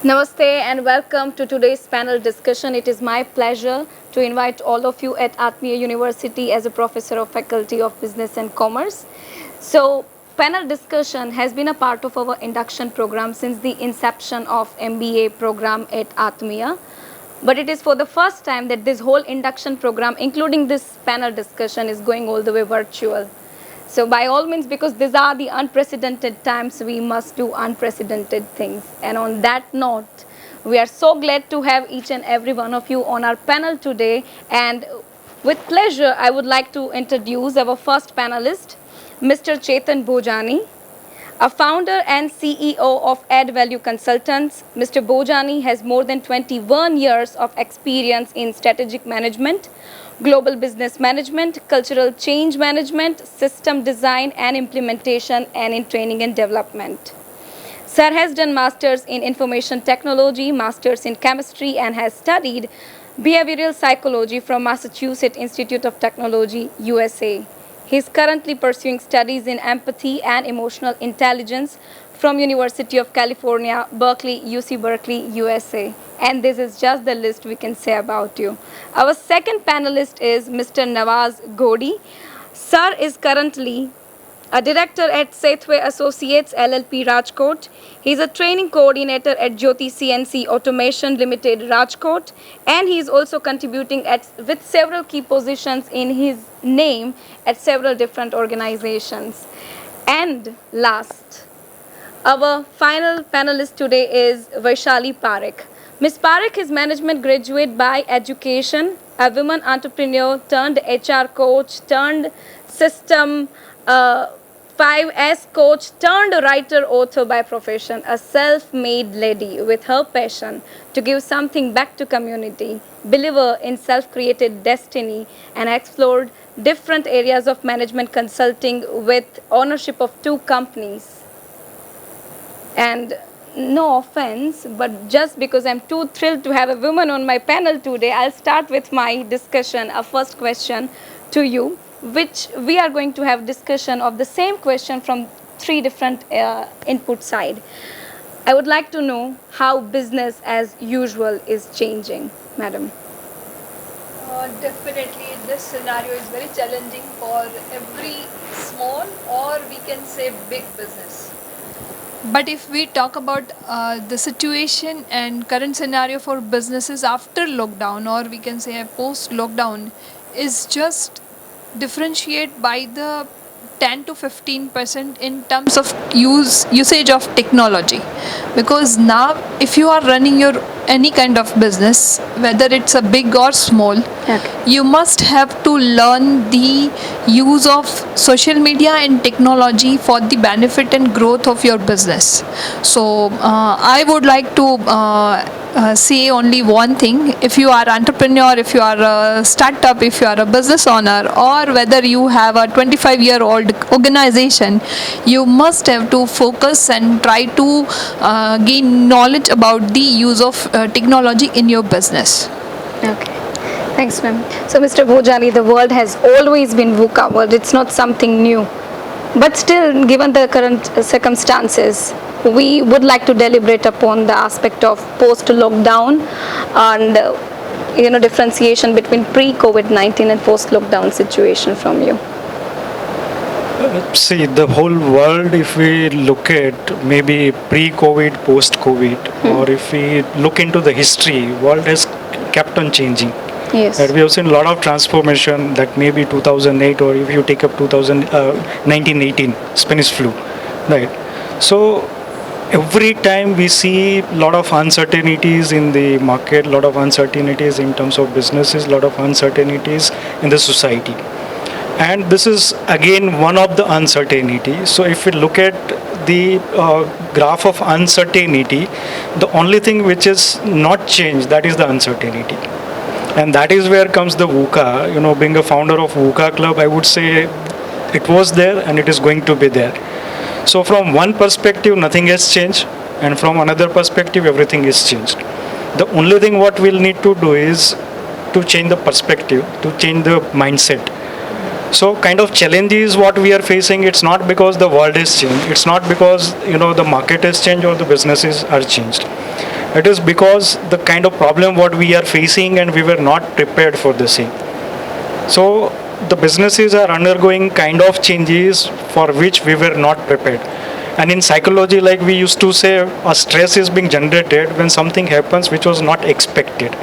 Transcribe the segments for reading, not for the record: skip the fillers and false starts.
Namaste and welcome to today's panel discussion. It is my pleasure to invite all of you at Atmiya University as a professor of Faculty of Business and Commerce. So, panel discussion has been a part of our induction program since the inception of MBA program at Atmiya. But it is for the first time that this whole induction program, including this panel discussion, is going all the way virtual. So by all means, because these are the unprecedented times, we must do unprecedented things. And on that note, we are so glad to have each and every one of you on our panel today. And with pleasure, I would like to introduce our first panelist, Mr. Chetan Bhojani, a founder and CEO of Add Value Consultants. Mr. Bhojani has more than 21 years of experience in strategic management, global business management, cultural change management, system design and implementation, and in training and development. Sir has done masters in information technology, masters in chemistry, and has studied behavioral psychology from Massachusetts Institute of Technology, USA. He is currently pursuing studies in empathy and emotional intelligence from University of California, Berkeley, UC Berkeley, USA. And this is just the list we can say about you. Our second panelist is Mr. Nawaz Godi. Sir is currently a director at Sethway Associates LLP Rajkot. He is a training coordinator at Jyoti CNC Automation Limited Rajkot, and he is also contributing with several key positions in his name at several different organizations. And last, our final panelist today is Vaishali Parekh. Ms. Parekh is management graduate by education, a woman entrepreneur turned HR coach, turned system 5S coach, turned writer author by profession, a self-made lady with her passion to give something back to community, believer in self-created destiny, and explored different areas of management consulting with ownership of 2 companies. And no offense, but just because I'm too thrilled to have a woman on my panel today, I'll start with my discussion, a first question to you, which we are going to have discussion of the same question from 3 different input side. I would like to know how business as usual is changing, madam. Definitely, this scenario is very challenging for every small or we can say big business. But if we talk about the situation and current scenario for businesses after lockdown, or we can say post lockdown, is just differentiate by the 10 to 15% in terms of usage of technology, because now if you are running your any kind of business, whether it's a big or small, you must have to learn the use of social media and technology for the benefit and growth of your business. So I would like to say only one thing: if you are entrepreneur, if you are a startup, if you are a business owner, or whether you have a 25-year-old organization, you must have to focus and try to gain knowledge about the use of technology in your business. Okay. Thanks, ma'am. So, Mr. Bhojani, the world has always been VUCA world. It's not something new. But still, given the current circumstances, we would like to deliberate upon the aspect of post-lockdown and differentiation between pre-COVID-19 and post-lockdown situation from you. See, the whole world, if we look at maybe pre-COVID, post-COVID, or if we look into the history, world has kept on changing. Yes. And we have seen a lot of transformation, that maybe 2008, or if you take up 1918 Spanish flu, right? So every time we see a lot of uncertainties in the market, a lot of uncertainties in terms of businesses, a lot of uncertainties in the society. And this is again one of the uncertainties. So if we look at the graph of uncertainty, the only thing which is not changed, that is the uncertainty. And that is where comes the VUCA. Being a founder of VUCA Club, I would say it was there and it is going to be there. So from one perspective, nothing has changed, and from another perspective, everything is changed. The only thing what we'll need to do is to change the perspective, to change the mindset. So kind of challenges what we are facing, it's not because the world has changed, it's not because the market has changed or the businesses are changed. It is because the kind of problem what we are facing and we were not prepared for the same. So the businesses are undergoing kind of changes for which we were not prepared. And in psychology, like we used to say, a stress is being generated when something happens which was not expected.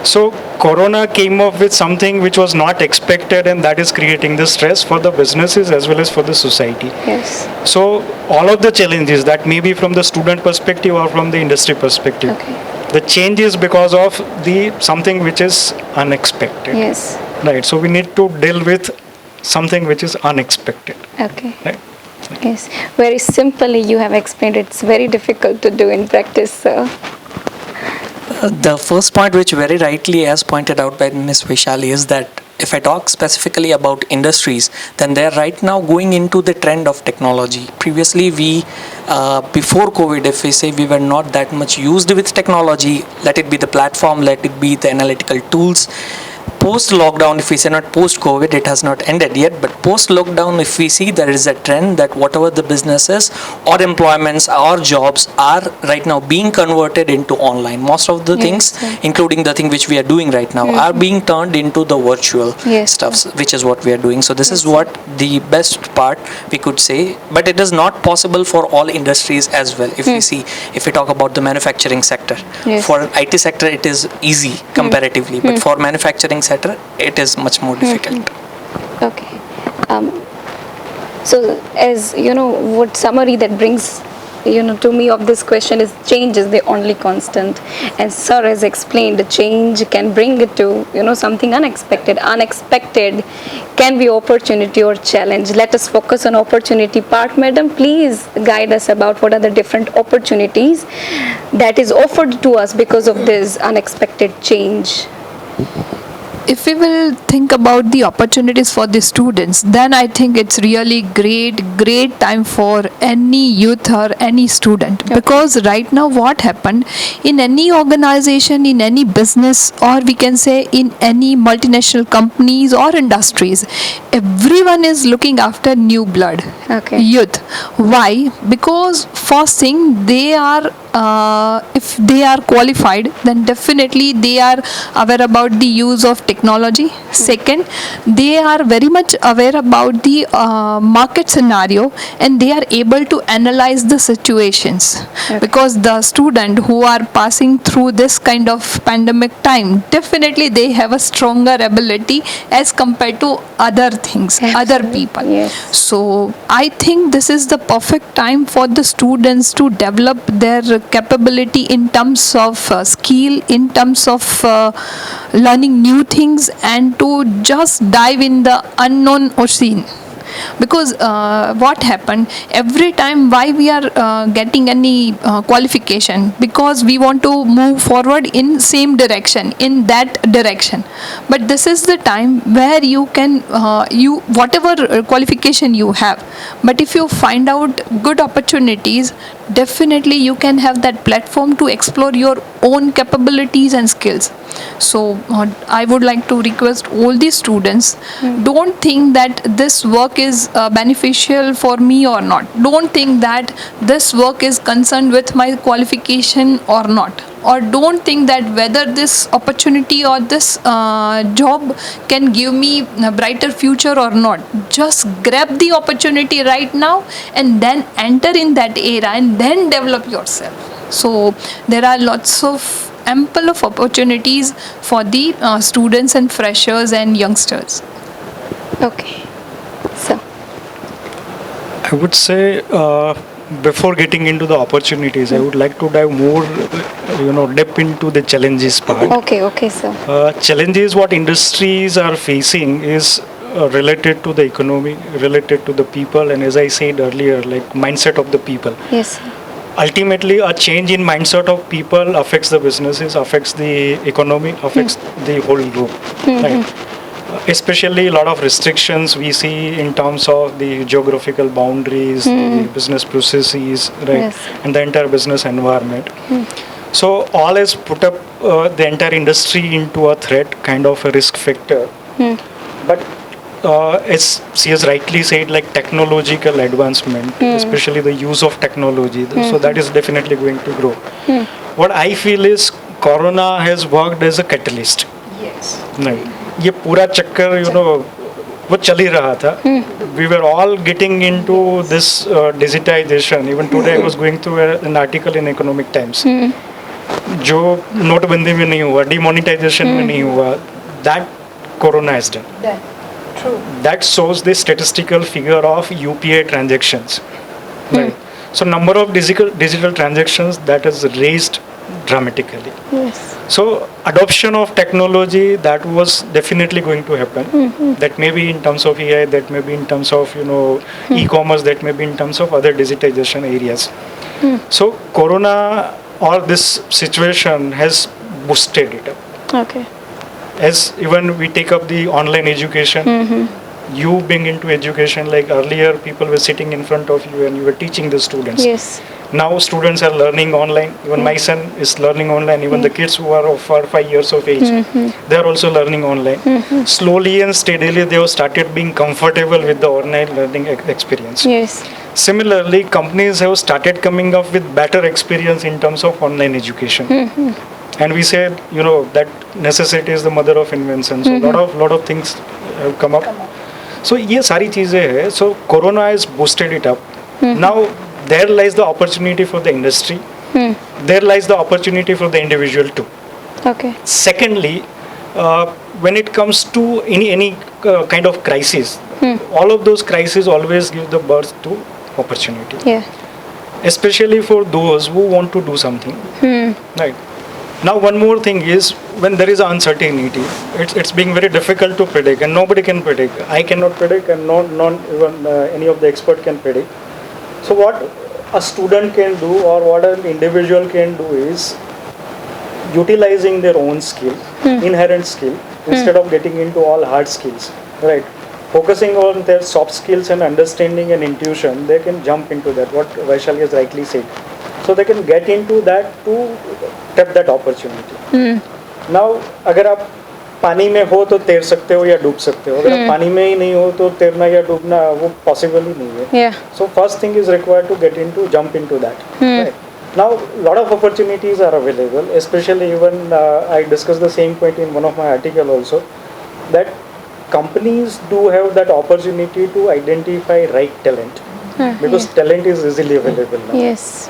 So Corona came up with something which was not expected, and that is creating the stress for the businesses as well as for the society. Yes. So all of the challenges that may be from the student perspective or from the industry perspective, Okay. the change is because of the something which is unexpected. Yes. Right. So we need to deal with something which is unexpected. Okay. Right. Yes. Very simply you have explained. It's very difficult to do in practice, sir. The first point, which very rightly as pointed out by Ms. Vishali, is that if I talk specifically about industries, then they're right now going into the trend of technology. Previously, before COVID, if we say we were not that much used with technology, let it be the platform, let it be the analytical tools. Post-lockdown, if we say not post-COVID, it has not ended yet, but post-lockdown, if we see there is a trend that whatever the businesses or employments or jobs are right now being converted into online. Most of the things, Yes. including the thing which we are doing right now, are being turned into the virtual Yes. stuffs, which is what we are doing. So this is what the best part we could say, but it is not possible for all industries as well. If we see, if we talk about the manufacturing sector, Yes. for IT sector it is easy comparatively, but for manufacturing sector it is much more difficult. Okay. So as you know, what summary that brings to me of this question is change is the only constant, and sir has explained the change can bring it to something unexpected can be opportunity or challenge. Let us focus on opportunity part. Madam, please guide us about what are the different opportunities that is offered to us because of this unexpected change. If we will think about the opportunities for the students, then I think it's really great time for any youth or any student. Because right now what happened in any organization, in any business, or we can say in any multinational companies or industries, everyone is looking after new blood. Okay. Youth. Why? Because first thing, they are if they are qualified, then definitely they are aware about the use of technology. Second, they are very much aware about the market scenario, and they are able to analyze the situations. Because the student who are passing through this kind of pandemic time, definitely they have a stronger ability as compared to other things, other people. Yes. So I think this is the perfect time for the students to develop their capability in terms of skill, in terms of learning new things, and to just dive in the unknown ocean. Because what happened every time, why we are getting any qualification, because we want to move forward in same direction, in that direction. But this is the time where you can you whatever qualification you have, but if you find out good opportunities, definitely you can have that platform to explore your own capabilities and skills. So I would like to request all the students, don't think that this work is beneficial for me or not. Don't think that this work is concerned with my qualification or not. Or don't think that whether this opportunity or this job can give me a brighter future or not. Just grab the opportunity right now and then enter in that era and then develop yourself. So there are lots of ample of opportunities for the students and freshers and youngsters. Okay. So I would say before getting into the opportunities, I would like to dive more, depth into the challenges part. okay, sir. Challenges what industries are facing is related to the economy, related to the people, and as I said earlier, like mindset of the people. Yes, sir. Ultimately, a change in mindset of people affects the businesses, affects the economy, affects the whole group. Right? Especially a lot of restrictions we see in terms of the geographical boundaries, the business processes, right, Yes. and the entire business environment. So all has put up the entire industry into a threat, kind of a risk factor. But as she has rightly said, like technological advancement, especially the use of technology, so that is definitely going to grow. what I feel is Corona has worked as a catalyst. Yes. नहीं ये पूरा चक्कर वो चल ही रहा था. We were all getting into this digitization. Even today I was going through an article in Economic Times. जो नोटबंदी में नहीं हुआ, डिमोनेटाइजेशन में नहीं हुआ, that Corona has done. That. True. That shows the statistical figure of UPI transactions. Right. So number of digital transactions that has raised dramatically. Yes. So adoption of technology, that was definitely going to happen. That may be in terms of AI, that may be in terms of e-commerce, that may be in terms of other digitization areas. So Corona or this situation has boosted it up. Okay. As even we take up the online education, you being into education, like earlier people were sitting in front of you and you were teaching the students. Yes. Now students are learning online. Even my son is learning online. Even the kids who are of 4 or 5 years of age, they are also learning online. Slowly and steadily they have started being comfortable with the online learning experience. Yes. Similarly, companies have started coming up with better experience in terms of online education. And we said, that necessity is the mother of invention. So lot of things have come up. So ये सारी चीजें हैं. So Corona has boosted it up. Now there lies the opportunity for the industry. There lies the opportunity for the individual too. Okay. Secondly, when it comes to any kind of crisis, all of those crises always give the birth to opportunity. Yeah. Especially for those who want to do something. Right. Now one more thing is, when there is uncertainty, it's being very difficult to predict, and nobody can predict. I cannot predict, and not even any of the expert can predict. So what a student can do, or what an individual can do, is utilizing their own skill, inherent skill, instead of getting into all hard skills, right? Focusing on their soft skills and understanding and intuition, they can jump into that, what Vaishali has rightly said. So they can get into that to tap that opportunity. Now, अगर आप पानी में हो तो तैर सकते हो या डूब सकते हो. अगर आप पानी में ही नहीं हो तो तैरना या डूबना वो possible ही नहीं है. Yeah. So first thing is required to jump into that. Right? Now, lot of opportunities are available, especially even I discussed the same point in one of my article also, that companies do have that opportunity to identify right talent, because talent is easily available now. Yes.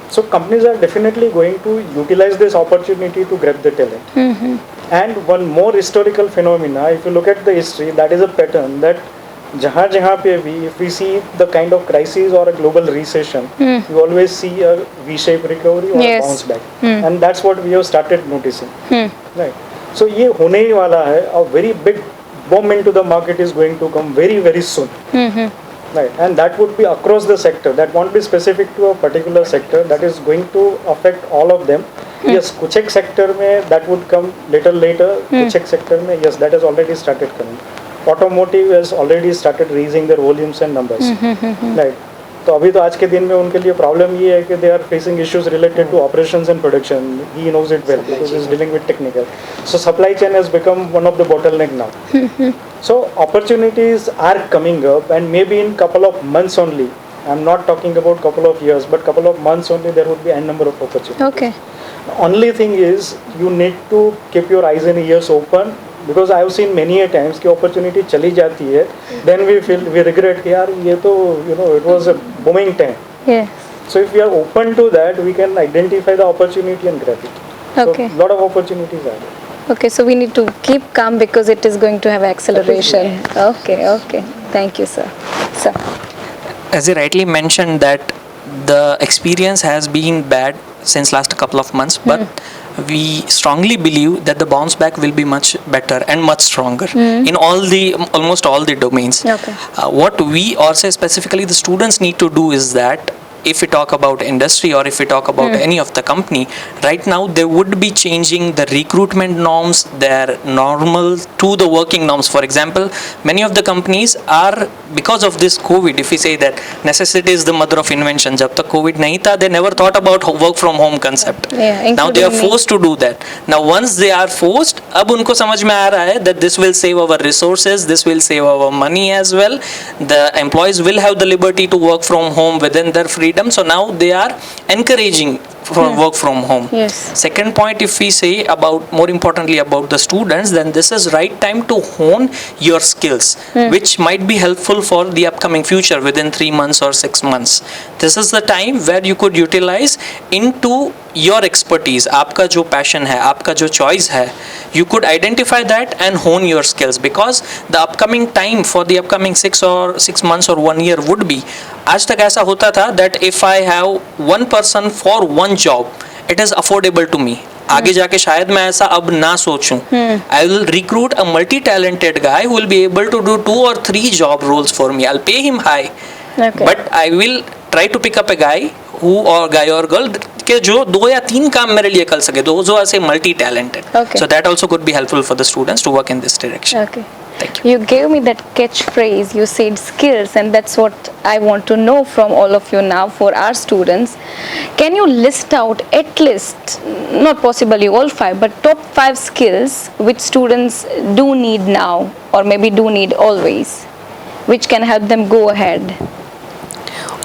So companies are definitely going to utilize this opportunity to grab the talent. And one more historical phenomena, if you look at the history, that is a pattern that जहाँ पे भी, if we see the kind of crisis or a global recession, you always see a V-shaped recovery or a bounce back. And that's what we have started noticing. Right. So ये होने ही वाला है. A very big bomb into the market is going to come very, very soon. Right. And that would be across the sector. That won't be specific to a particular sector. That is going to affect all of them. Yes, कुछ एक sector में that would come little later. कुछ एक sector में, yes, that has already started coming. Automotive has already started raising their volumes and numbers. Right. तो अभी तो आज के दिन में उनके लिए प्रॉब्लम ये है कि they are facing issues related to operations and production. He knows it well because he is dealing with technical. So supply chain has become one of the bottleneck now. So opportunities are coming up, and maybe in couple of months only. I'm not talking about couple of years, but couple of months only there would be a number of opportunities. Okay. The only thing is you need to keep your eyes and ears open, because I have seen many a times कि opportunity चली जाती है, then we regret कि यार ये तो it was a booming time. Yeah. So if we are open to that, we can identify the opportunity and grab it. Okay. So lot of opportunities are there. Okay, so we need to keep calm because it is going to have acceleration. Okay. Thank you, sir. Sir. As you rightly mentioned that the experience has been bad since last couple of months, but we strongly believe that the bounce back will be much better and much stronger in almost all the domains. Okay. What we, or say specifically the students, need to do is that if we talk about industry or if we talk about any of the company, right now they would be changing the recruitment norms, their normal to the working norms. For example, many of the companies are, because of this COVID, if we say that necessity is the mother of invention, jab tak COVID nahi tha, they never thought about work from home concept. Yeah, now they are including me. forced to do that. Now once they are forced, अब उनको समझ में आ रहा है that this will save our resources, this will save our money as well. The employees will have the liberty to work from home within their freedom. So now they are encouraging for work from home. Yes. Second point, if we say about more importantly about the students, then this is right time to hone your skills, which might be helpful for the upcoming future within 3 months or 6 months. This is the time where you could utilize into your expertise. आपका जो passion है, आपका जो choice है, you could identify that and hone your skills, because the upcoming time for the upcoming 6 months or 1 year would be, आज तक ऐसा होता था that if I have one person for one job, it is affordable to me. आगे जाके शायद मैं ऐसा अब ना सोचूं. I will recruit a multi-talented guy who will be able to do 2 or 3 job roles for me. I'll pay him high, Okay. but I will try to pick up a guy or girl के जो 2 या 3 काम मेरे लिए कर सके. Those who are say multi-talented. Okay. So that also could be helpful for the students to work in this direction. Okay. Thank you. You gave me that catchphrase, you said skills, and that's what I want to know from all of you now for our students. Can you list out at least, not possibly all 5, but top 5 skills which students do need now or maybe do need always, which can help them go ahead?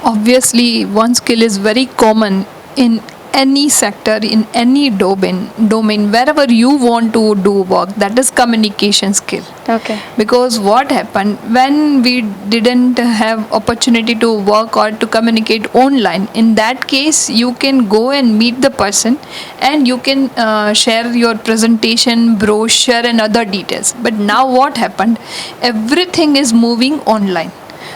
Obviously, one skill is very common in any sector, in any domain wherever you want to do work, that is communication skill. Okay. Because what happened when we didn't have opportunity to work or to communicate online, in that case you can go and meet the person and you can share your presentation, brochure and other details. But now what happened, everything is moving online.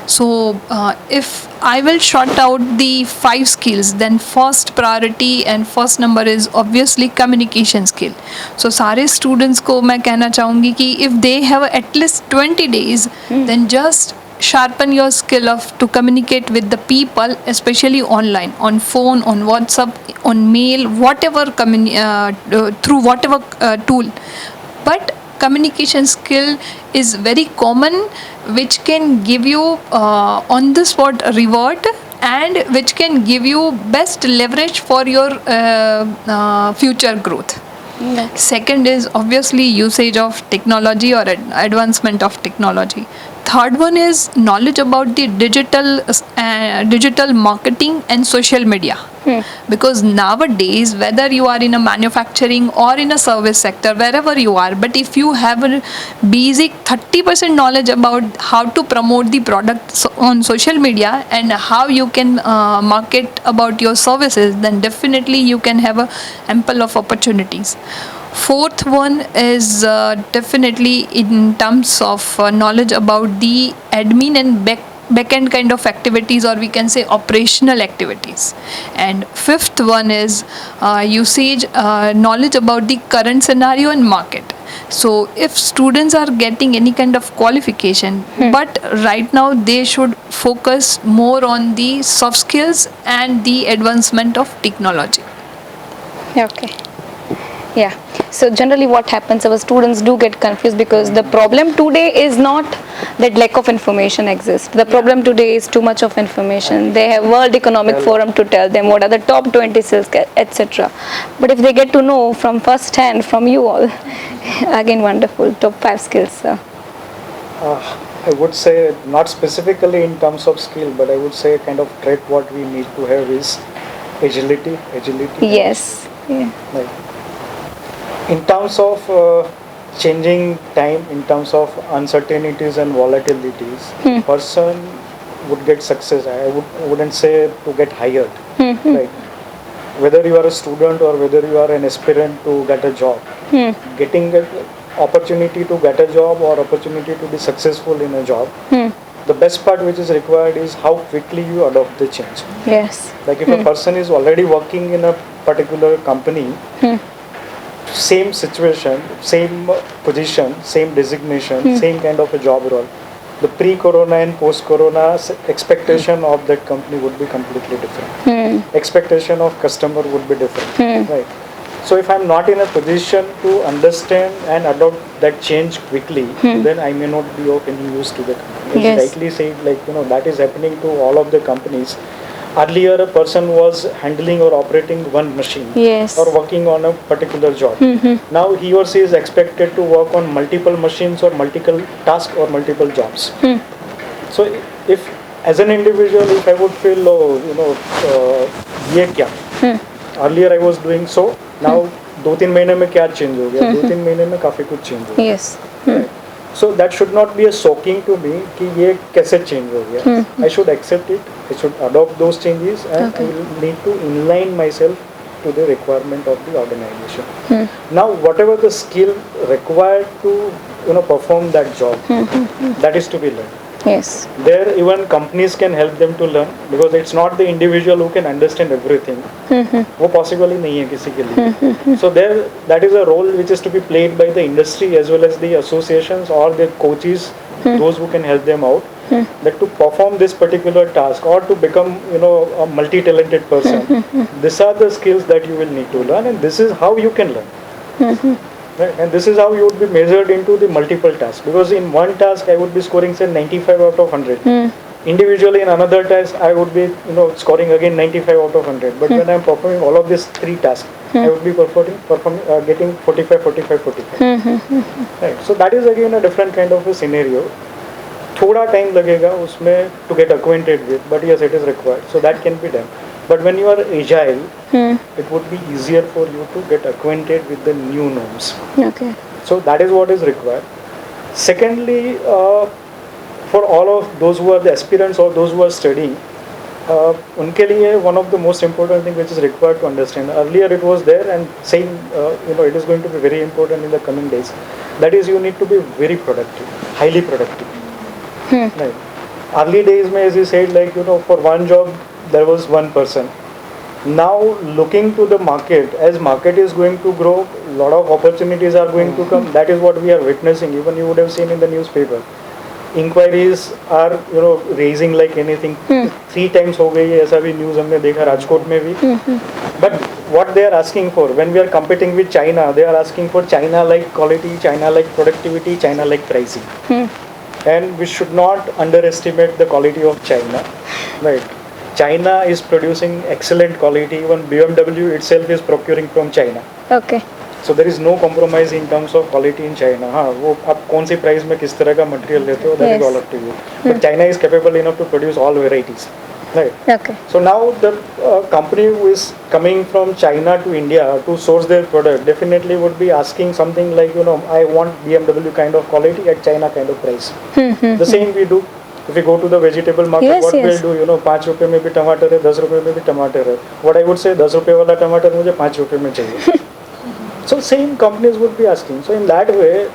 So if I will short out the 5 skills, then first priority and first number is obviously communication skill. So सारे students को मैं कहना चाहूँगी कि if they have at least 20 days, then just sharpen your skill of to communicate with the people, especially online, on phone, on WhatsApp, on mail, whatever through whatever tool. But communication skill is very common, which can give you on the spot reward and which can give you best leverage for your future growth. Second is obviously usage of technology or advancement of technology. Third one is knowledge about the digital marketing and social media. Because nowadays, whether you are in a manufacturing or in a service sector, wherever you are, but if you have a basic 30% knowledge about how to promote the product on social media and how you can market about your services, then definitely you can have a ample of opportunities. Fourth one is definitely in terms of knowledge about the admin and back-end kind of activities, or we can say operational activities. And fifth one is usage knowledge about the current scenario and market. So if students are getting any kind of qualification, but right now they should focus more on the soft skills and the advancement of technology. Okay. Yeah. So generally what happens, our students do get confused because the problem today is not that lack of information exists. The problem today is too much of information. They have World Economic Forum to tell them what are the top 20 skills, etc. But if they get to know from first hand from you all, again wonderful, top 5 skills. So. I would say not specifically in terms of skill, but I would say kind of trait what we need to have is agility. Yes. Yeah. Like, in terms of changing time, in terms of uncertainties and volatilities, person would get success. I wouldn't say to get hired. Right? Whether you are a student or whether you are an aspirant to get a job, getting an opportunity to get a job or opportunity to be successful in a job, the best part which is required is how quickly you adopt the change. Yes. Like if a person is already working in a particular company, same situation, same position, same designation, same kind of a job role, the pre-corona and post-corona expectation of that company would be completely different. Expectation of customer would be different. Right? So if I'm not in a position to understand and adopt that change quickly, then I may not be of any use to the company. As Yes. you rightly said, like, that is happening to all of the companies. Earlier, a person was handling or operating one machine, Yes. or working on a particular job. Now he or she is expected to work on multiple machines or multiple tasks or multiple jobs. So if as an individual, if I would feel, ye kya? Earlier I was doing so now 2-3 महीने में क्या change हो गया, 2-3 महीने में काफ़ी कुछ change हो गया. Yes. So that should not be a shocking to me कि ये कैसे change हो गया. I should accept it. I should adopt those changes and I will need to inline myself to the requirement of the organization. Now whatever the skill required to perform that job, that is to be learned. Yes. There even companies can help them to learn because it's not the individual who can understand everything. वो possible ही नहीं है किसी के लिए. So there that is a role which is to be played by the industry as well as the associations or the coaches, those who can help them out. That to perform this particular task or to become a multi-talented person, these are the skills that you will need to learn, and this is how you can learn. Right? And this is how you would be measured into the multiple tasks, because in one task I would be scoring say 95 out of 100. Individually in another task I would be scoring again 95 out of 100, but when I am performing all of these 3 tasks, I would be getting 45 45 45. Right? So that is again a different kind of a scenario. थोड़ा time लगेगा उसमें to get acquainted with, but yes, it is required, so that can be done. But when you are agile, it would be easier for you to get acquainted with the new norms. Okay. So that is what is required. Secondly, for all of those who are the aspirants or those who are studying, उनके लिए one of the most important thing which is required to understand. Earlier it was there and saying, it is going to be very important in the coming days. That is, you need to be very productive, highly productive. Right. Early days, as you said, like for one job there was one person. Now looking to the market, as market is going to grow, lot of opportunities are going to come. That is what we are witnessing. Even you would have seen in the newspaper, inquiries are raising like anything. 3 times हो गई है, ऐसा भी news हमने देखा राजकोट में भी. But what they are asking for, when we are competing with China, they are asking for China like quality, China like productivity, China like pricing. And we should not underestimate the quality of China. Right? China is producing excellent quality. Even BMW itself is procuring from China. Okay. So there is no compromise in terms of quality in China. हाँ, वो आप कौन सी price में किस तरह का material लेते हो, that is all up to you. But China is capable enough to produce all varieties. Right. Okay. So now the company who is coming from China to India to source their product definitely would be asking something like, I want BMW kind of quality at China kind of price. The same we do. If we go to the vegetable market, Yes, what yes. we'll do, 5 रुपए में भी टमाटर है, 10 रुपए में भी टमाटर है. What I would say, 10 रुपए वाला टमाटर मुझे 5 रुपए में चाहिए. So same companies would be asking. So in that way,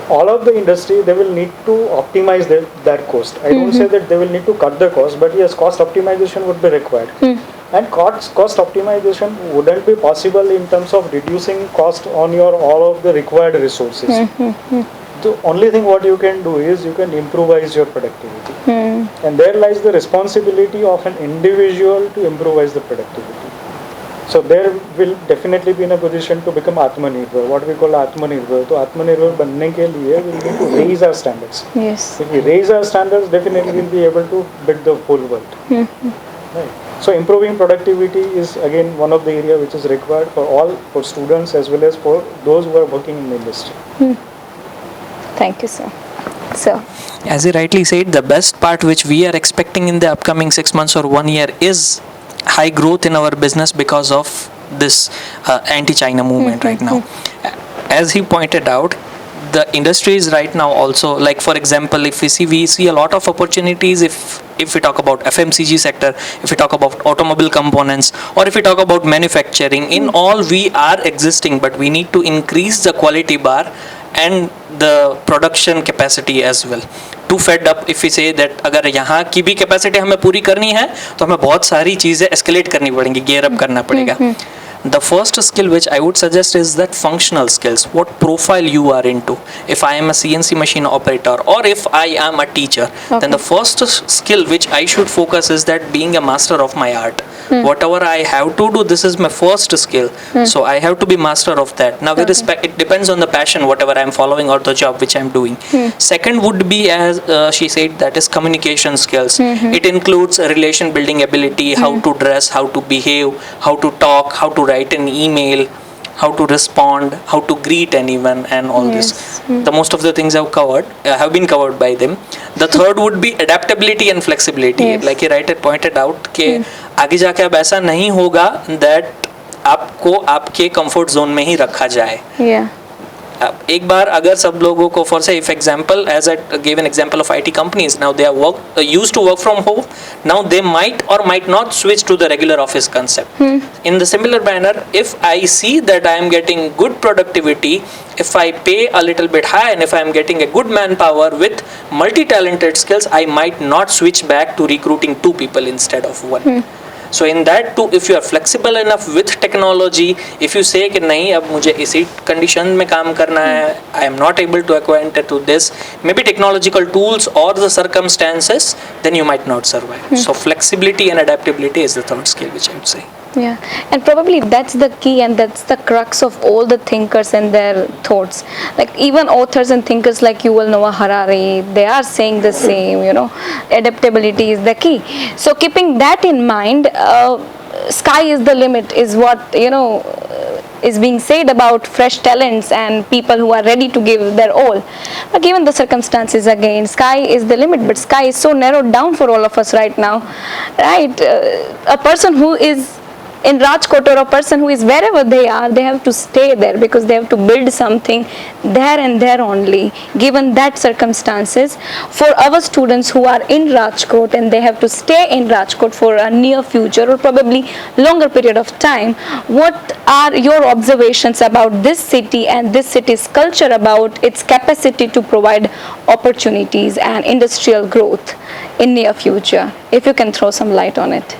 all of the industry, they will need to optimize their cost. I don't say that they will need to cut the cost, but yes, cost optimization would be required. And cost optimization wouldn't be possible in terms of reducing cost on your all of the required resources. The only thing what you can do is you can improvise your productivity. And there lies the responsibility of an individual to improvise the productivity. So there will definitely be in a position to become Atmanirbhar, what we call Atmanirbhar. तो Atmanirbhar बनने के लिए we need to raise our standards. Yes. If we raise our standards, definitely we'll be able to beat the whole world. Right. So improving productivity is again one of the area which is required for students as well as for those who are working in the industry. Thank you, sir. So, As you rightly said, the best part which we are expecting in the upcoming 6 months or 1 year is high growth in our business because of this anti-China movement right now. As he pointed out, the industry is right now also, like for example, if we see a lot of opportunities if we talk about FMCG sector, if we talk about automobile components, or if we talk about manufacturing, in all we are existing, but we need to increase the quality bar and the production capacity as well. Too fed up if we say that अगर यहाँ की भी capacity हमें पूरी करनी है तो हमें बहुत सारी चीज़ें escalate करनी पड़ेंगी, gear up करना पड़ेगा. The first skill which I would suggest is that functional skills, what profile you are into. If I am a CNC machine operator or if I am a teacher, then the first skill which I should focus is that being a master of my art. Whatever I have to do, this is my first skill. So I have to be master of that. Now it depends on the passion, whatever I am following or the job which I am doing. Second would be, as she said, that is communication skills. It includes relation building ability, how to dress, how to behave, how to talk, how to write an email, how to respond, how to greet anyone, and all this. The most of the things have been covered by them. The third would be adaptability and flexibility. Yes. Like he pointed out कि आगे जाके अब ऐसा नहीं होगा that आपको आपके comfort zone में ही रखा जाए. Yeah. अब एक बार अगर सब लोगों को, for say if example, as I gave an example of IT companies, now they are used to work from home, now they might or might not switch to the regular office concept. In the similar manner, if I see that I am getting good productivity, if I pay a little bit high and if I am getting a good manpower with multi-talented skills, I might not switch back to recruiting 2 people instead of 1. So in that too, if you are flexible enough with technology, if you say कि नहीं अब मुझे इसी condition में काम करना है, I am not able to acquaint to this, maybe technological tools or the circumstances, then you might not survive. So flexibility and adaptability is the third skill which I would say. Yeah, and probably that's the key and that's the crux of all the thinkers and their thoughts. Like even authors and thinkers like Yuval Noah Harari, they are saying the same, adaptability is the key. So keeping that in mind, sky is the limit is what, is being said about fresh talents and people who are ready to give their all. But given the circumstances again, sky is the limit, but sky is so narrowed down for all of us right now, right? A person who is in Rajkot or a person who is wherever they are, they have to stay there because they have to build something there and there only, given that circumstances. For our students who are in Rajkot and they have to stay in Rajkot for a near future or probably longer period of time, what are your observations about this city and this city's culture, about its capacity to provide opportunities and industrial growth in near future? If you can throw some light on it.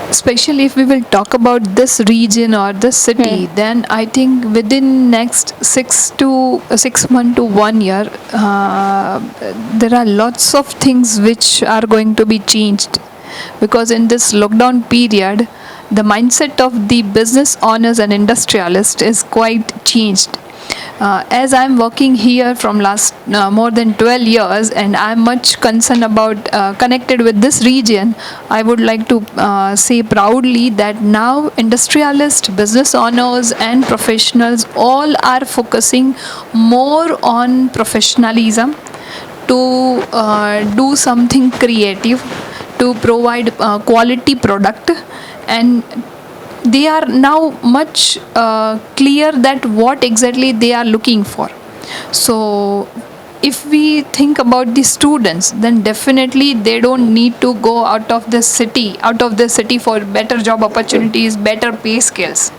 Especially if we will talk about this region or this city, then I think within next 6 months to 1 year, there are lots of things which are going to be changed, because in this lockdown period, the mindset of the business owners and industrialists is quite changed. As I'm working here from last more than 12 years and I'm much concerned about connected with this region, I would like to say proudly that now industrialists, business owners and professionals all are focusing more on professionalism to do something creative, to provide quality product, and they are now much clear that what exactly they are looking for. So if we think about the students, then definitely they don't need to go out of the city for better job opportunities, better pay scales.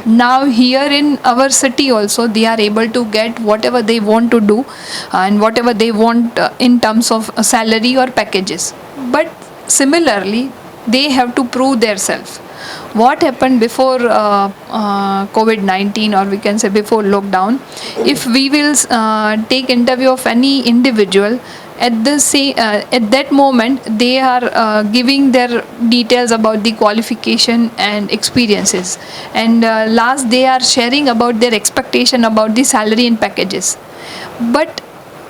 Now here in our city also they are able to get whatever they want to do and whatever they want in terms of salary or packages. But similarly, they have to prove themselves. What happened before COVID-19, or we can say before lockdown, if we will take interview of any individual, at that moment they are giving their details about the qualification and experiences, and last they are sharing about their expectation about the salary and packages. But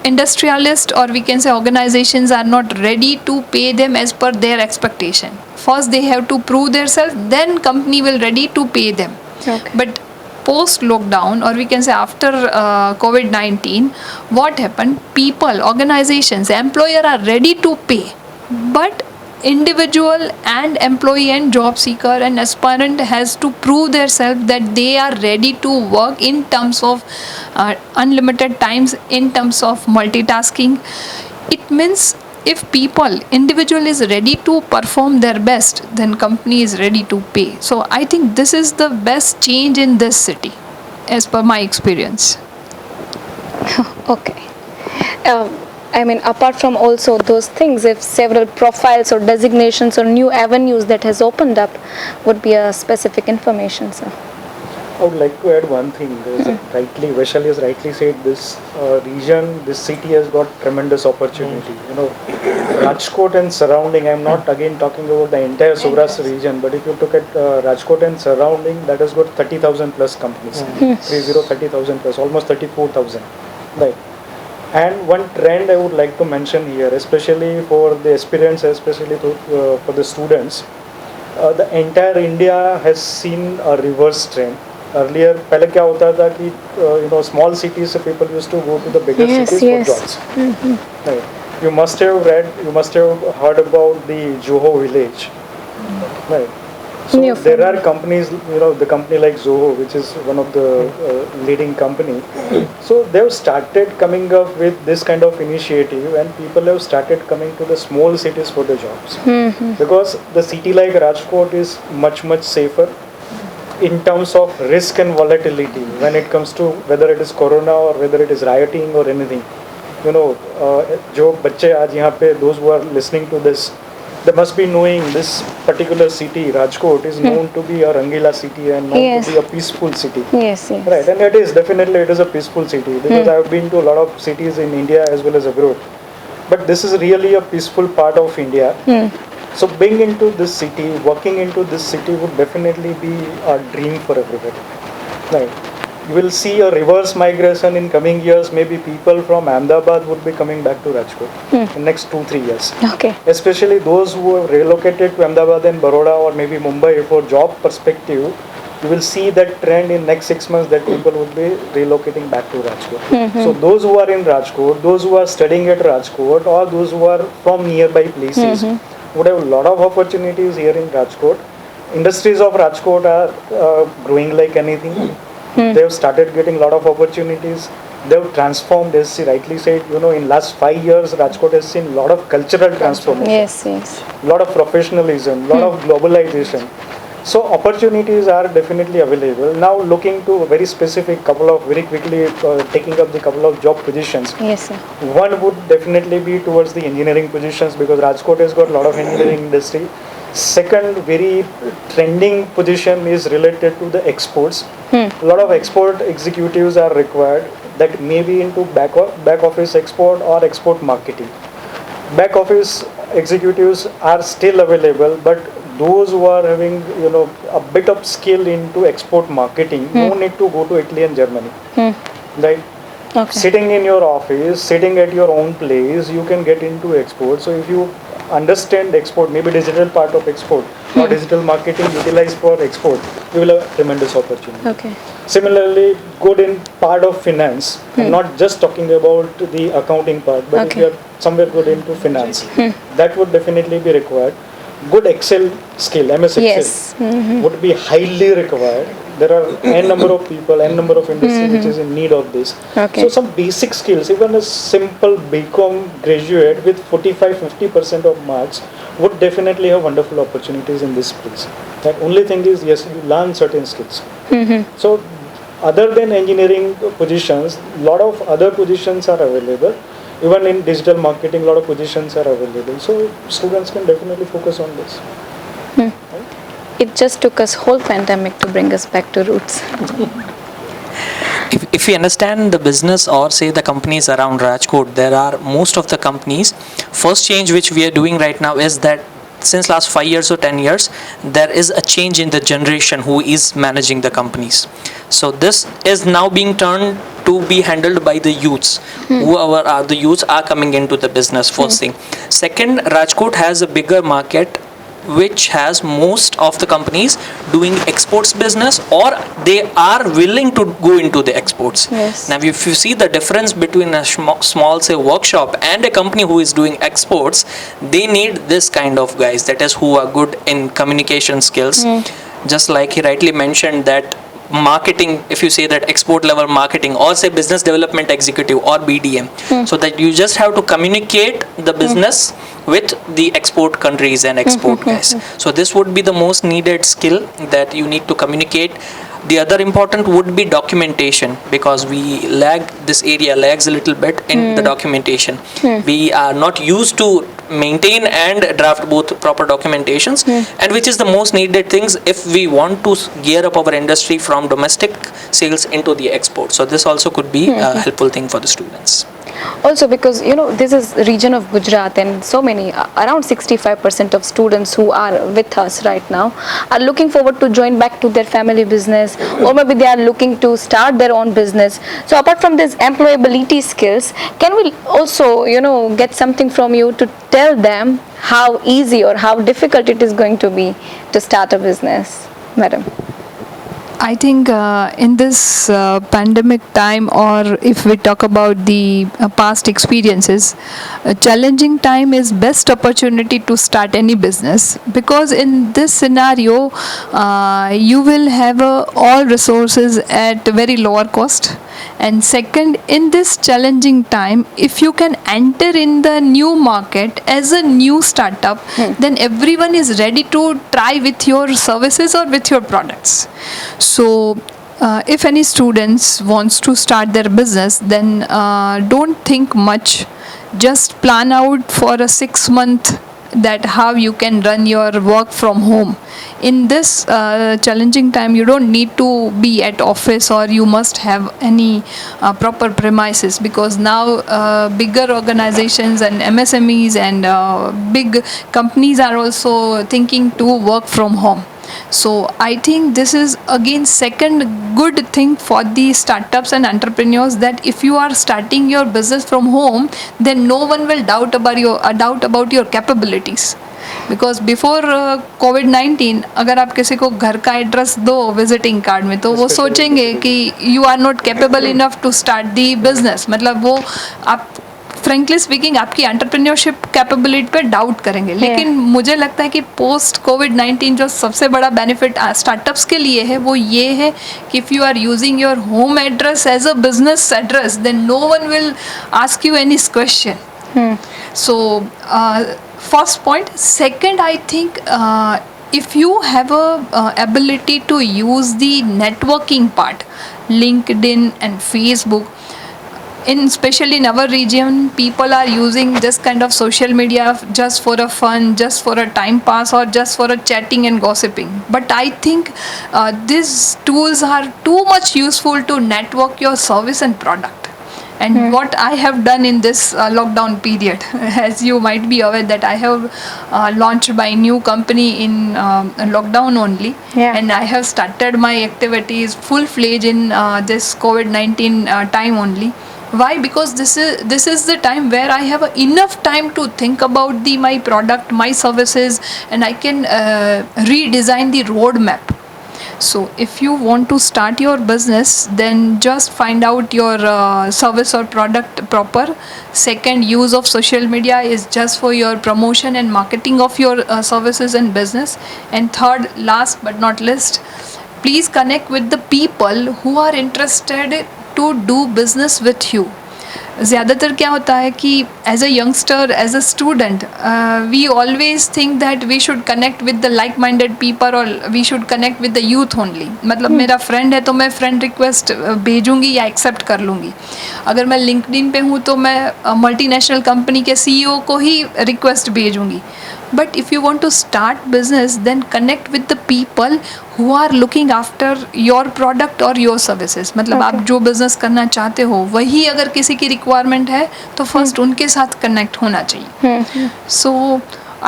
industrialists, or we can say organizations, are not ready to pay them as per their expectation. First they have to prove themselves, then company will ready to pay them. Okay. But post lockdown, or we can say after COVID-19, what happened? People, organizations, employer are ready to pay, but individual and employee and job seeker and aspirant has to prove themselves that they are ready to work in terms of unlimited times, in terms of multitasking. It means if individual is ready to perform their best, then company is ready to pay. So I think this is the best change in this city as per my experience. Okay. Apart from also those things, if several profiles or designations or new avenues that has opened up would be a specific information, sir. I would like to add one thing. Vaishali has rightly said this region, this city has got tremendous opportunity. Rajkot and surrounding, I am not again talking about the entire Saurashtra region, but if you look at Rajkot and surrounding, that has got 30,000 plus companies. 30,000 plus, almost 34,000. Right. And one trend I would like to mention here, especially for the aspirants, especially for the students, the entire India has seen a reverse trend. Earlier, पहले क्या होता था कि small cities से people used to go to the bigger cities for jobs. Right. you must have heard about the Zoho village, right? So Yeah, there are companies, the company like Zoho, which is one of the leading company. So they've started coming up with this kind of initiative, and people have started coming to the small cities for the jobs, because the city like Rajkot is much safer in terms of risk and volatility when it comes to whether it is corona or whether it is rioting or anything. जो बच्चे आज यहाँ पे, those who are listening to this, they must be knowing this particular city, Rajkot, is known to be a Rangila city and known Yes. to be a peaceful city. Yes, yes. Right, and it is definitely, it is a peaceful city, because I have been to a lot of cities in India as well as abroad. But this is really a peaceful part of India. So being into this city, working into this city would definitely be a dream for everybody. Right. You will see a reverse migration in coming years. Maybe people from Ahmedabad would be coming back to Rajkot in next 2-3 years. Okay. Especially those who have relocated to Ahmedabad and Baroda or maybe Mumbai for job perspective, you will see that trend in next 6 months that people would be relocating back to Rajkot. So those who are in Rajkot, those who are studying at Rajkot, or those who are from nearby places would have a lot of opportunities here in Rajkot. Industries of Rajkot are growing like anything. They have started getting a lot of opportunities. They have transformed, as she rightly said, in last 5 years, Rajkot has seen a lot of cultural transformation. Yes, yes. Lot of professionalism, lot of globalization. So opportunities are definitely available. Now looking to a very specific very quickly taking up the couple of job positions. Yes, sir. One would definitely be towards the engineering positions, because Rajkot has got a lot of engineering industry. Second very trending position is related to the exports. A lot of export executives are required, that may be into back office export or export marketing. Back office executives are still available, but those who are having a bit of skill into export marketing, no need to go to Italy and Germany. Right? Okay. Sitting in your office, sitting at your own place, you can get into export. So if you understand export, maybe digital part of export or digital marketing utilized for export, you will have tremendous opportunity. Okay. Similarly, good in part of finance. I'm not just talking about the accounting part, but if Okay. you are somewhere good into finance, that would definitely be required. Good Excel skill, MS Excel, Yes. would be highly required. There are n number of people, n number of industry which is in need of this. Okay. So some basic skills, even a simple BCom graduate with 45-50% of marks would definitely have wonderful opportunities in this place. The only thing is, yes, you learn certain skills. So other than engineering positions, lot of other positions are available. Even in digital marketing, a lot of positions are available. So students can definitely focus on this. It just took us whole pandemic to bring us back to roots. If we understand the business or say the companies around Rajkot, there are most of the companies. First change which we are doing right now is that since last 5 years or 10 years, there is a change in the generation who is managing the companies. So this is now being turned to be handled by the youths. Whoever are the youths are coming into the business, first thing. Second, Rajkot has a bigger market which has most of the companies doing exports business, or they are willing to go into the exports. Yes. Now if you see the difference between a small say workshop and a company who is doing exports, they need this kind of guys, that is who are good in communication skills. Just like he rightly mentioned that marketing, if you say that export level marketing or say business development executive or BDM, so that you just have to communicate the business with the export countries and export guys. So this would be the most needed skill, that you need to communicate. The other important would be documentation, because we this area lags a little bit in the documentation. We are not used to maintain and draft both proper documentations, and which is the most needed things if we want to gear up our industry from domestic sales into the export. So this also could be a helpful thing for the students. Also because this is region of Gujarat, and so many around 65% of students who are with us right now are looking forward to join back to their family business, or maybe they are looking to start their own business. So apart from these employability skills, can we also get something from you to tell them how easy or how difficult it is going to be to start a business, madam? I think in this pandemic time, or if we talk about the past experiences, a challenging time is best opportunity to start any business, because in this scenario, you will have all resources at very lower cost. And second, in this challenging time, if you can enter in the new market as a new startup, then everyone is ready to try with your services or with your products. So if any students wants to start their business, then don't think much, just plan out for a 6 month that how you can run your work from home. In this challenging time, you don't need to be at office or you must have any proper premises, because now bigger organizations and MSMEs and big companies are also thinking to work from home. So I think this is again second good thing for the startups and entrepreneurs, that if you are starting your business from home, then no one will doubt about your capabilities. Because before कोविड-19 अगर आप किसी को घर का address दो visiting card में, तो वो सोचेंगे कि you are not capable enough to start the business. मतलब वो आप फ्रेंकली स्पीकिंग आपकी एंटरप्रेन्योरशिप कैपेबिलिटी पे डाउट करेंगे. लेकिन मुझे लगता है कि पोस्ट कोविड-19 जो सबसे बड़ा बेनिफिट स्टार्टअप्स के लिए है वो ये है कि if you are using your home address as a business address, then no one will ask you any question. So first point. Second, I think if you have a ability to use the networking part, LinkedIn and Facebook, especially in our region, people are using this kind of social media just for a fun, just for a time pass, or just for a chatting and gossiping. But I think these tools are too much useful to network your service and product. And what I have done in this lockdown period, as you might be aware that I have launched my new company in lockdown only. And I have started my activities full-fledged in this COVID-19 time only. Why? Because this is the time where I have enough time to think about my product, my services, and I can redesign the roadmap. So if you want to start your business, then just find out your service or product proper. Second, use of social media is just for your promotion and marketing of your services and business. And third, last but not least, please connect with the people who are interested to do business with you. ज़्यादातर क्या होता है कि as a youngster, as a student, we always think that we should connect with the like minded people, और we should connect with the youth only. मतलब मेरा friend है तो मैं फ्रेंड रिक्वेस्ट भेजूंगी या एक्सेप्ट कर लूँगी. अगर मैं लिंक्डइन पे हूँ तो मैं मल्टीनेशनल कंपनी के CEO को ही request भेजूँगी. But if you want to start business, then connect with the people who are looking after your product or your services. मतलब आप जो business करना चाहते हो वही अगर किसी की requirement है तो first उनके साथ connect होना चाहिए. So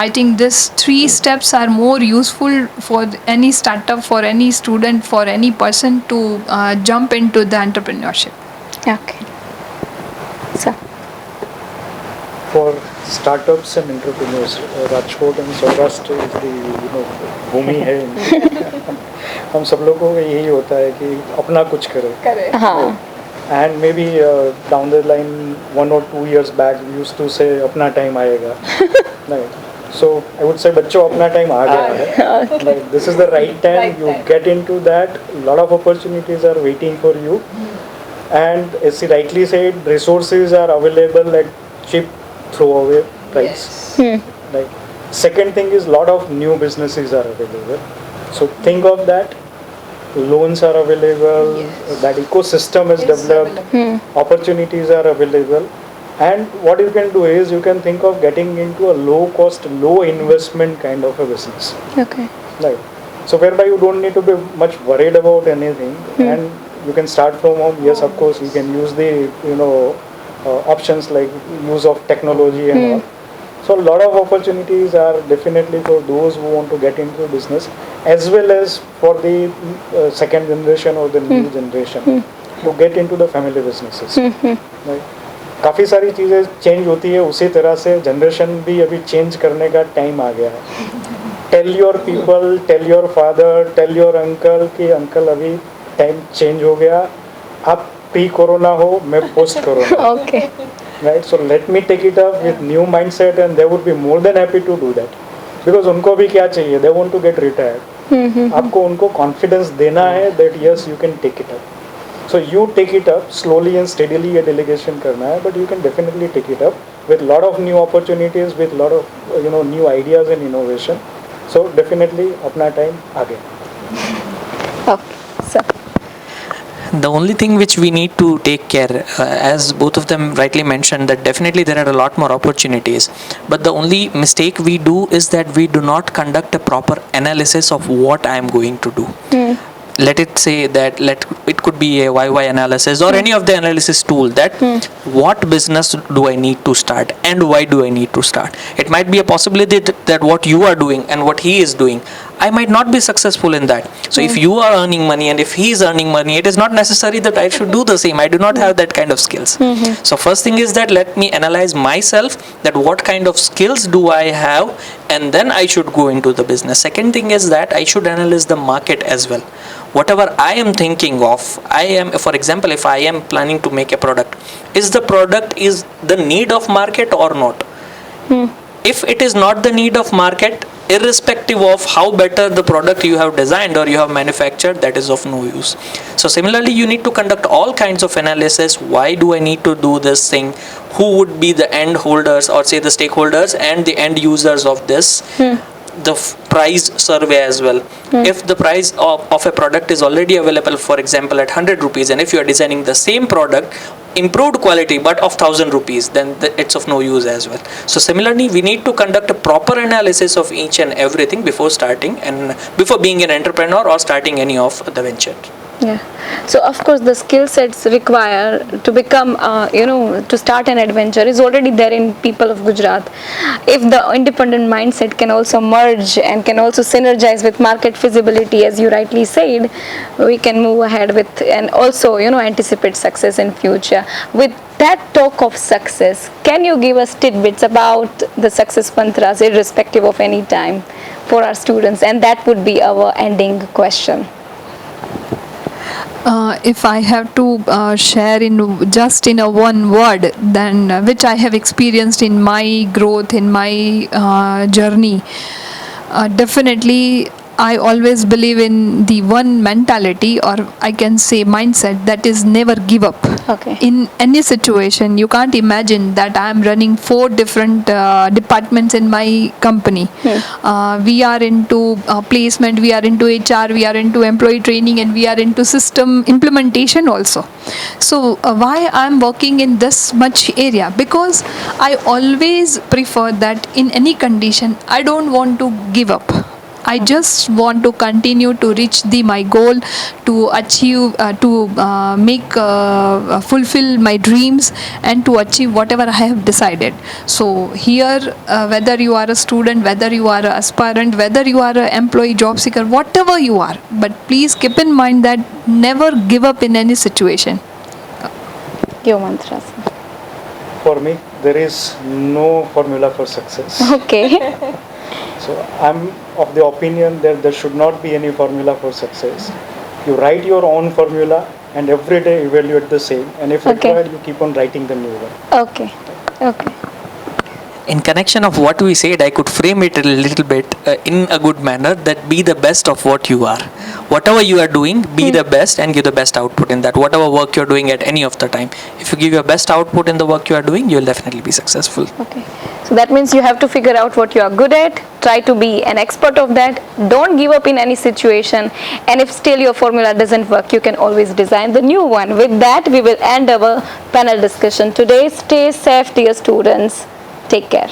I think these 3 steps are more useful for any startup, for any student, for any person to jump into the entrepreneurship. Okay. So. For startups and entrepreneurs, Rajkot and Saurashtra is the भूमि है. हम सब लोगों को यही होता है कि अपना कुछ करें. हाँ. And maybe down the line 1 or 2 years back we used to say अपना टाइम आएगा. Right. So I would say बच्चों अपना टाइम आ गया है. Like this is the right time. You get into that. Lot of opportunities are waiting for you. And as you rightly said, resources are available at cheap throwaway price. Like second thing is lot of new businesses are available. So think of that. Loans are available. That ecosystem is developed. Opportunities are available. And what you can do is you can think of getting into a low cost, low investment kind of a business. Okay. Right. So whereby you don't need to be much worried about anything, and you can start from home. Yes, of course you can use the options like use of technology and all. So a lot of opportunities are definitely for those who want to get into business, as well as for the second generation or the new generation to get into the family businesses. Right? काफ़ी सारी चीज़ें change होती है, उसी तरह से generation भी अभी चेंज करने का टाइम आ गया है. tell your people, tell your father, tell your uncle कि uncle अभी time change हो गया, आप pre-corona हो, मैं post-corona. Okay. Right? So let me take it up with new mindset, and they would be more than happy to do that. Because उनको भी क्या चाहिए? They want to get retired. आपको उनको confidence देना है that yes, you can take it up. So you take it up slowly and steadily. ये delegation करना है, but you can definitely take it up with lot of new opportunities, with lot of new ideas and innovation. So definitely अपना time आगे. Okay. So, The only thing which we need to take care, as both of them rightly mentioned, that definitely there are a lot more opportunities. But the only mistake we do is that we do not conduct a proper analysis of what I am going to do. Let it say that it could be a YY analysis or any of the analysis tool that what business do I need to start and why do I need to start. It might be a possibility that what you are doing and what he is doing, I might not be successful in that. So if you are earning money and if he is earning money, it is not necessary that I should do the same. I do not have that kind of skills. So first thing is that let me analyze myself, that what kind of skills do I have, and then I should go into the business. Second thing is that I should analyze the market as well. Whatever I am thinking of, for example, if I am planning to make a product, is the product is the need of market or not? If it is not the need of market, irrespective of how better the product you have designed or you have manufactured, that is of no use. So similarly, you need to conduct all kinds of analysis. Why do I need to do this thing? Who would be the end holders, or say the stakeholders and the end users of this? The price survey as well. If the price of a product is already available, for example, at 100 rupees, and if you are designing the same product, improved quality but of 1000 rupees, then it's of no use as well. So similarly, we need to conduct a proper analysis of each and everything before starting and before being an entrepreneur or starting any of the venture. yeah. So of course the skill sets required to become, to start an adventure is already there in people of Gujarat. If the independent mindset can also merge and can also synergize with market feasibility, as you rightly said, we can move ahead with and also, anticipate success in future. With that talk of success, can you give us tidbits about the success mantras irrespective of any time for our students? And that would be our ending question. If I have to share in a one word, then which I have experienced in my growth, in my journey, definitely I always believe in the one mentality, or I can say mindset, that is never give up. Okay. In any situation, you can't imagine that I am running 4 different departments in my company. We are into placement, we are into HR, we are into employee training, and we are into system implementation also. So why I am working in this much area? Because I always prefer that in any condition, I don't want to give up. I just want to continue to reach my goal, to achieve, to fulfill my dreams, and to achieve whatever I have decided. So here, whether you are a student, whether you are an aspirant, whether you are an employee, job seeker, whatever you are, but please keep in mind that never give up in any situation. Your mantras. For me, there is no formula for success. Okay. So I'm of the opinion that there should not be any formula for success. You write your own formula and every day evaluate the same, and if required, you keep on writing the new one. Okay. Okay. In connection of what we said, I could frame it a little bit in a good manner, that be the best of what you are. Whatever you are doing, be the best and give the best output in that. Whatever work you're doing at any of the time, if you give your best output in the work you are doing, you will definitely be successful. Okay. So that means you have to figure out what you are good at, try to be an expert of that, don't give up in any situation, and if still your formula doesn't work, you can always design the new one. With that, we will end our panel discussion today. Stay safe, dear students. Take care.